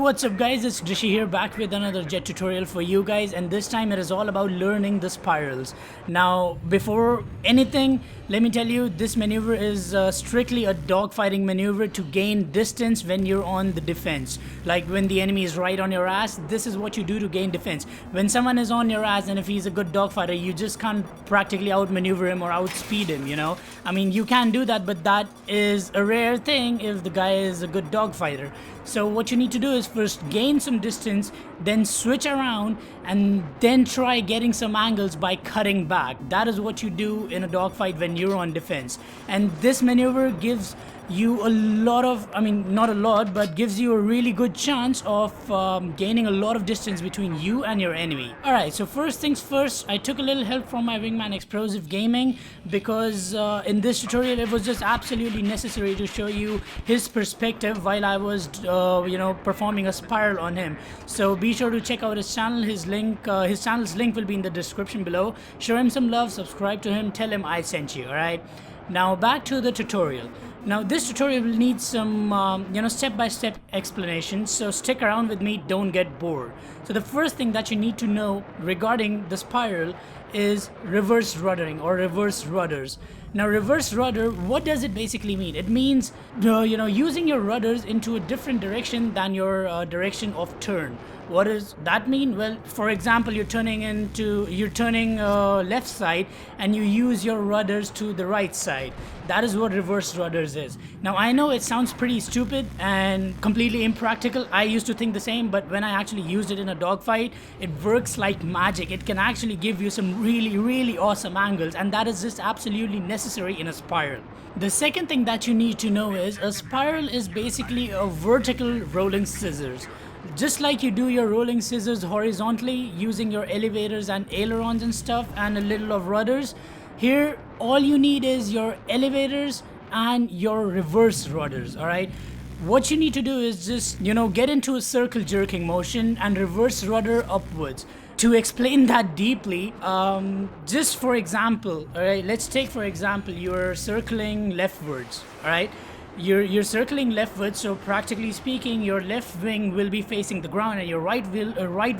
What's up guys, it's Rishi here back with another jet tutorial for you guys, and this time it is all about learning the spirals. Now before anything, let me tell you this maneuver is strictly a dogfighting maneuver to gain distance when you're on the defense. Like when the enemy is right on your ass, this is what you do to gain defense. When someone is on your ass and if he's a good dogfighter, you just can't practically outmaneuver him or outspeed him, you know? I mean, you can do that, but that is a rare thing if the guy is a good dogfighter. So what you need to do is first gain some distance, then switch around, and then try getting some angles by cutting back. That is what you do in a dogfight when you're on defense. And this maneuver gives you a lot of, I mean not a lot, but gives you a really good chance of gaining a lot of distance between you and your enemy. Alright, so first things first, I took a little help from my wingman Explosive Gaming because in this tutorial it was just absolutely necessary to show you his perspective while I was performing a spiral on him. So be sure to check out his channel. His channel's link will be in the description below. Show him some love, subscribe to him, tell him I sent you. Alright, now back to the tutorial. Now this tutorial will need some step-by-step explanation, so stick around with me, don't get bored. So the first thing that you need to know regarding the spiral is reverse ruddering or reverse rudders. Now reverse rudder, what does it basically mean? It means using your rudders into a different direction than your direction of turn. What does that mean? Well, for example, you're turning left side and you use your rudders to the right side. That is what reverse rudders is. Now I know it sounds pretty stupid and completely impractical. I used to think the same, but when I actually used it in a dogfight, it works like magic. It can actually give you some really awesome angles, and that is just absolutely necessary in a spiral. The second thing that you need to know is a spiral is basically a vertical rolling scissors. Just like you do your rolling scissors horizontally using your elevators and ailerons and stuff and a little of rudders, here all you need is your elevators and your reverse rudders. Alright, what you need to do is just get into a circle jerking motion and reverse rudder upwards. To explain that deeply, just for example, alright, let's take for example you're circling leftwards. Alright, you're circling leftwards, so practically speaking your left wing will be facing the ground and your right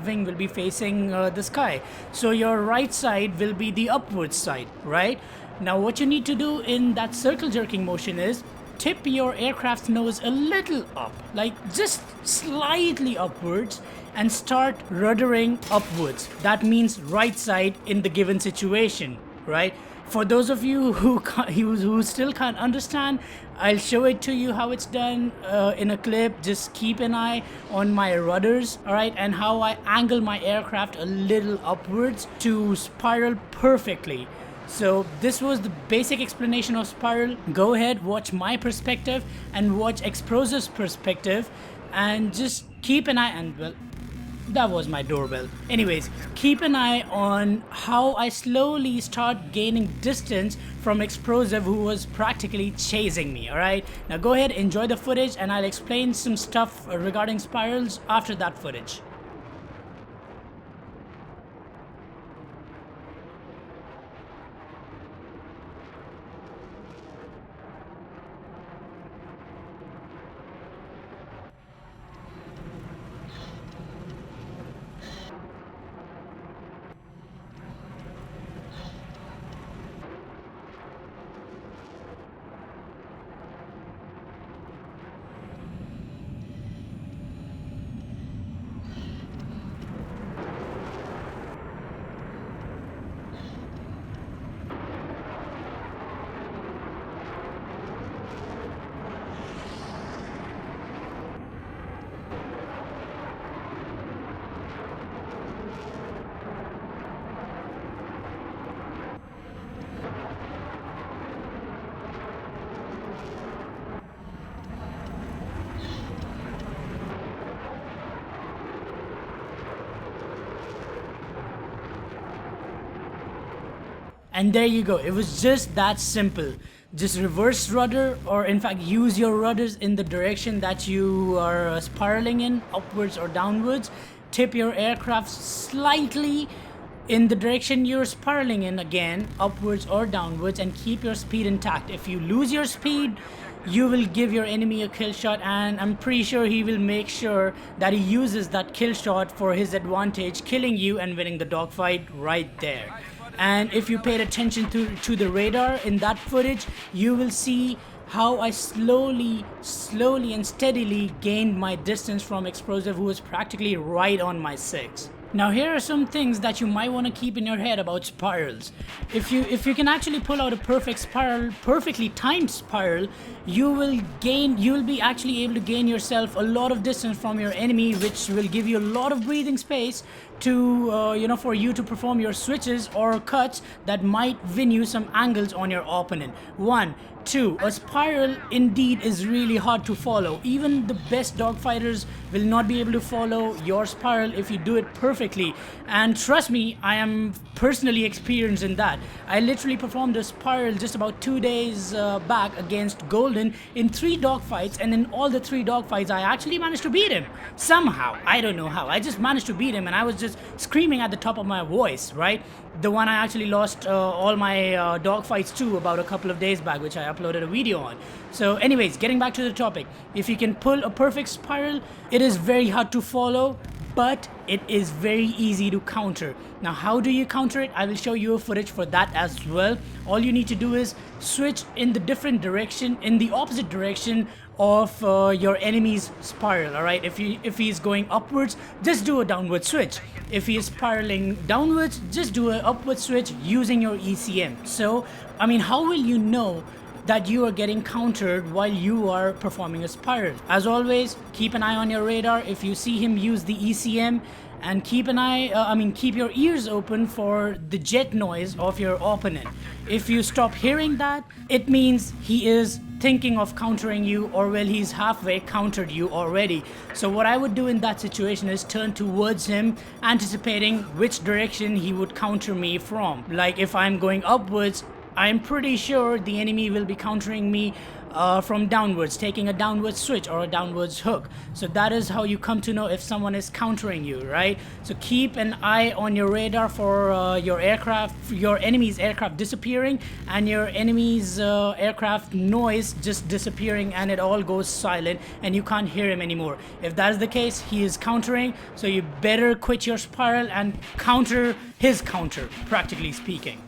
wing will be facing the sky. So your right side will be the upwards side, right? Now what you need to do in that circle jerking motion is tip your aircraft's nose a little up, like just slightly upwards, and start ruddering upwards. That means right side in the given situation, right? For those of you who still can't understand, I'll show it to you how it's done in a clip. Just keep an eye on my rudders, alright, and how I angle my aircraft a little upwards to spiral perfectly. So this was the basic explanation of spiral. Go ahead, watch my perspective and watch Explosive's perspective, and just keep an eye, and well, that was my doorbell. Anyways, keep an eye on how I slowly start gaining distance from Explosive, who was practically chasing me. Alright, now go ahead, enjoy the footage, and I'll explain some stuff regarding spirals after that footage. And there you go, it was just that simple. Just reverse rudder, or in fact use your rudders in the direction that you are spiraling in, upwards or downwards. Tip your aircraft slightly in the direction you're spiraling in, again upwards or downwards, and keep your speed intact. If you lose your speed, you will give your enemy a kill shot, and I'm pretty sure he will make sure that he uses that kill shot for his advantage, killing you and winning the dogfight right there. And if you paid attention to the radar in that footage, you will see how I slowly and steadily gained my distance from Explosive, who was practically right on my 6. Now here are some things that you might want to keep in your head about spirals. If you can actually pull out a perfect spiral, perfectly timed spiral, you will be actually able to gain yourself a lot of distance from your enemy, which will give you a lot of breathing space to for you to perform your switches or cuts that might win you some angles on your opponent. 1, 2, a spiral indeed is really hard to follow. Even the best dogfighters will not be able to follow your spiral if you do it perfectly. And trust me, I am personally experienced in that. I literally performed a spiral just about 2 days back against Golden in 3 dogfights, and in all the 3 dogfights I actually managed to beat him. Somehow, I don't know how. I just managed to beat him, and I was just screaming at the top of my voice, right? The one I actually lost all my dogfights to about a couple of days back, which I uploaded a video on. So anyways, getting back to the topic, if you can pull a perfect spiral, it is very hard to follow, but it is very easy to counter. Now how do you counter it? I will show you a footage for that as well. All you need to do is switch in the different direction, in the opposite direction of your enemy's spiral. All right, if he is going upwards, just do a downward switch. If he is spiraling downwards, just do an upward switch using your ECM. So I mean, how will you know that you are getting countered while you are performing a spiral? As always, keep an eye on your radar. If you see him use the ECM, and keep your ears open for the jet noise of your opponent. If you stop hearing that, it means he is thinking of countering you, or well, he's halfway countered you already. So what I would do in that situation is turn towards him, anticipating which direction he would counter me from. Like if I'm going upwards, I'm pretty sure the enemy will be countering me from downwards, taking a downward switch or a downwards hook. So that is how you come to know if someone is countering you, right? So keep an eye on your radar for your enemy's aircraft disappearing, and your enemy's aircraft noise just disappearing, and it all goes silent and you can't hear him anymore. If that is the case, he is countering, so you better quit your spiral and counter his counter, practically speaking.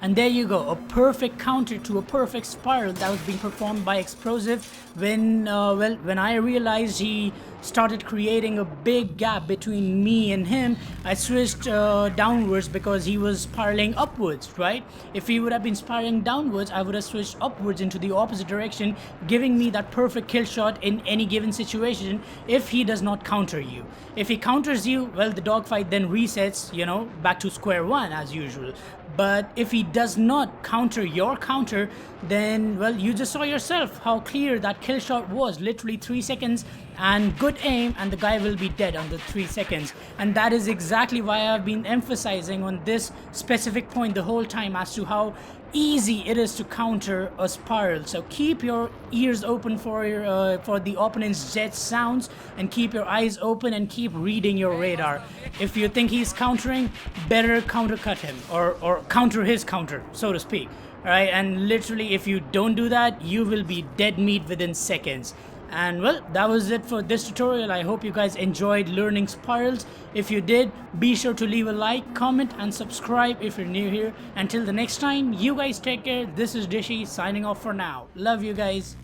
And there you go, a perfect counter to a perfect spiral that was being performed by Explosive when I realized he started creating a big gap between me and him. I switched downwards because he was spiraling upwards, right? If he would have been spiraling downwards, I would have switched upwards into the opposite direction, giving me that perfect kill shot in any given situation if he does not counter you. If he counters you, well, the dogfight then resets, back to square one as usual. But if he does not counter your counter, then, well, you just saw yourself how clear that kill shot was. Literally 3 seconds and good aim, and the guy will be dead under 3 seconds. And that is exactly why I've been emphasizing on this specific point the whole time as to how easy it is to counter a spiral. So keep your ears open for the opponent's jet sounds, and keep your eyes open and keep reading your radar. If you think he's countering, better countercut him or counter his counter, so to speak. Alright, and literally if you don't do that, you will be dead meat within seconds. And well, that was it for this tutorial. I hope you guys enjoyed learning spirals. If you did, be sure to leave a like, comment and subscribe if you're new here. Until the next time, you guys take care. This is Dishy signing off for now. Love you guys.